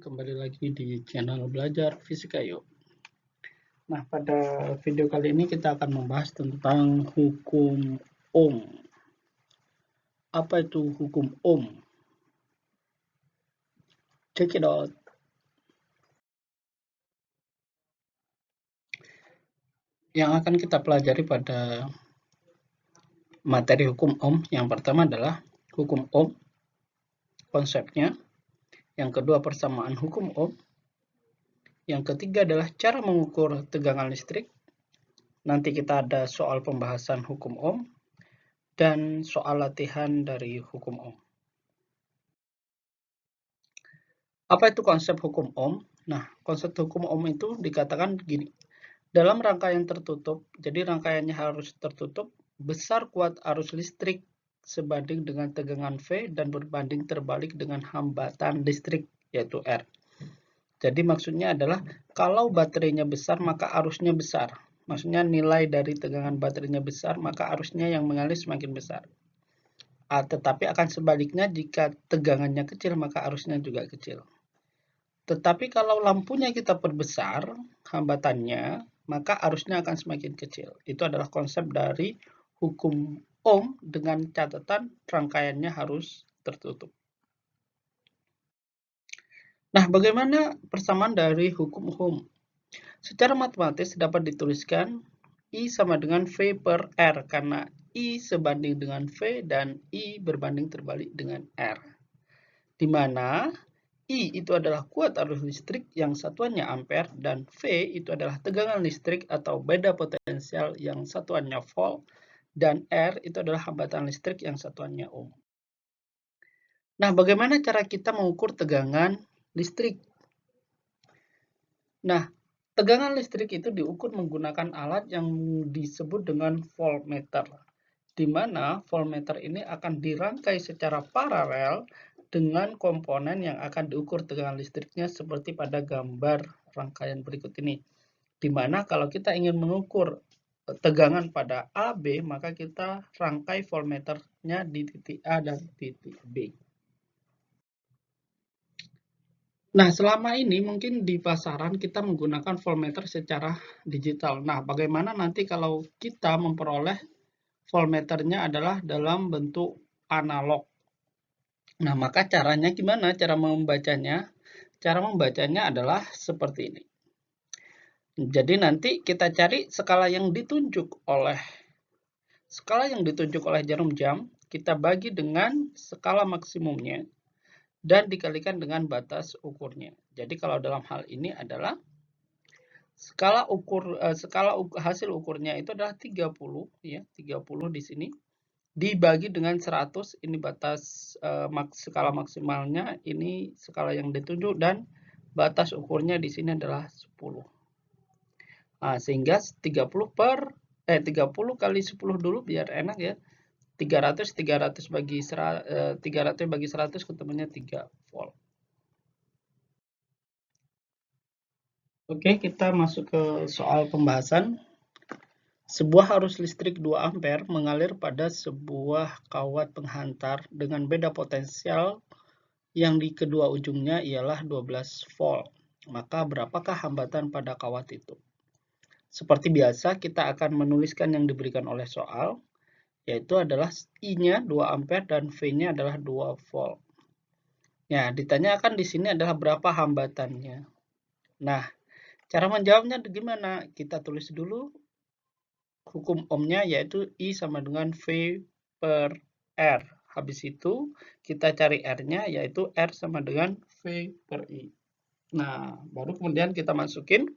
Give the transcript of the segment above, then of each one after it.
kembali lagi di channel Belajar Fisika Yuk. Nah, pada video kali ini kita akan membahas tentang hukum Ohm. Apa itu hukum Ohm? Check it out. Yang akan kita pelajari pada materi hukum Ohm, yang pertama adalah hukum Ohm, konsepnya. Yang kedua, persamaan hukum Ohm. Yang ketiga adalah cara mengukur tegangan listrik. Nanti kita ada soal pembahasan hukum Ohm dan soal latihan dari hukum Ohm. Apa itu konsep hukum Ohm? Nah, konsep hukum Ohm itu dikatakan begini. Dalam rangkaian tertutup, jadi rangkaiannya harus tertutup, besar kuat arus listrik sebanding dengan tegangan V dan berbanding terbalik dengan hambatan listrik, yaitu R. Jadi maksudnya adalah kalau baterainya besar, maka arusnya besar. Maksudnya nilai dari tegangan baterainya besar, maka arusnya yang mengalir semakin besar. Tetapi akan sebaliknya, jika tegangannya kecil, maka arusnya juga kecil. Tetapi kalau lampunya kita perbesar hambatannya, maka arusnya akan semakin kecil. Itu adalah konsep dari hukum Ohm dengan catatan rangkaiannya harus tertutup. Nah, bagaimana persamaan dari hukum Ohm? Secara matematis dapat dituliskan I sama dengan V per R, karena I sebanding dengan V dan I berbanding terbalik dengan R. Di mana I itu adalah kuat arus listrik yang satuannya ampere dan V itu adalah tegangan listrik atau beda potensial yang satuannya volt dan R itu adalah hambatan listrik yang satuannya ohm. Nah, bagaimana cara kita mengukur tegangan listrik? Nah, tegangan listrik itu diukur menggunakan alat yang disebut dengan voltmeter, di mana voltmeter ini akan dirangkai secara paralel dengan komponen yang akan diukur tegangan listriknya seperti pada gambar rangkaian berikut ini. Di mana kalau kita ingin mengukur tegangan pada AB, maka kita rangkai voltmeternya di titik A dan titik B. Nah, selama ini mungkin di pasaran kita menggunakan voltmeter secara digital. Nah, bagaimana nanti kalau kita memperoleh voltmeternya adalah dalam bentuk analog? Nah, maka caranya gimana? Cara membacanya? Cara membacanya adalah seperti ini. Jadi nanti kita cari skala yang ditunjuk oleh jarum jam, kita bagi dengan skala maksimumnya dan dikalikan dengan batas ukurnya. Jadi kalau dalam hal ini adalah hasil ukurnya itu adalah 30 ya, 30 di sini. Dibagi dengan 100, ini batas skala maksimalnya, ini skala yang ditunjuk, dan batas ukurnya di sini adalah 10. Nah, sehingga 30 kali 10 dulu biar enak ya. 300 bagi 100 ketemunya 3 volt. Oke, kita masuk ke soal pembahasan. Sebuah arus listrik 2 ampere mengalir pada sebuah kawat penghantar dengan beda potensial yang di kedua ujungnya ialah 12 volt. Maka berapakah hambatan pada kawat itu? Seperti biasa, kita akan menuliskan yang diberikan oleh soal, yaitu adalah I-nya 2 ampere dan V-nya adalah 2 volt. Ya, ditanyakan di sini adalah berapa hambatannya. Nah, cara menjawabnya gimana? Kita tulis dulu hukum Ohm-nya, yaitu I sama dengan V per R. Habis itu kita cari R-nya, yaitu R sama dengan V per I. Nah, baru kemudian kita masukin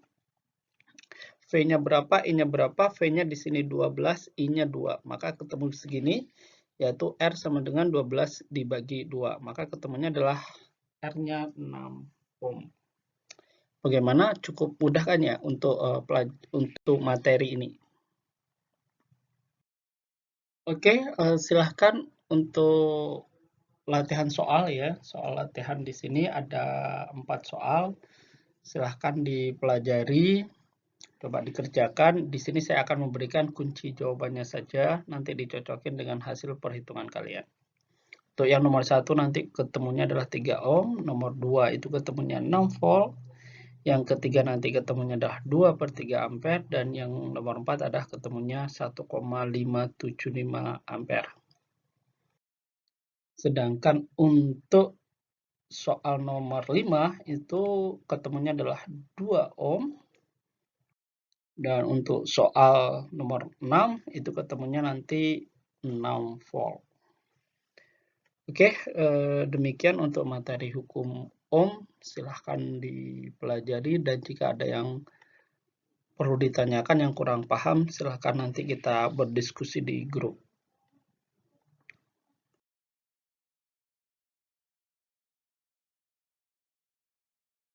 V-nya berapa, I-nya berapa, V-nya di sini 12, I-nya 2. Maka ketemu segini, yaitu R sama dengan 12 dibagi 2. Maka ketemunya adalah R-nya 6 ohm. Bagaimana? Cukup mudah kan ya untuk materi ini. Oke, silahkan untuk latihan soal ya. Soal latihan di sini ada 4 soal. Silahkan dipelajari, coba dikerjakan. Di sini saya akan memberikan kunci jawabannya saja, nanti dicocokin dengan hasil perhitungan kalian. Untuk yang nomor 1 nanti ketemunya adalah 3 ohm, nomor 2 itu ketemunya 6 volt, yang ketiga nanti ketemunya adalah 2/3 ampere, dan yang nomor 4 adalah ketemunya 1,575 ampere. Sedangkan untuk soal nomor 5 itu ketemunya adalah 2 ohm, dan untuk soal nomor 6 itu ketemunya nanti 6 volt. Oke, demikian untuk materi hukum Ohm. Silahkan dipelajari, dan jika ada yang perlu ditanyakan yang kurang paham, silahkan nanti kita berdiskusi di grup.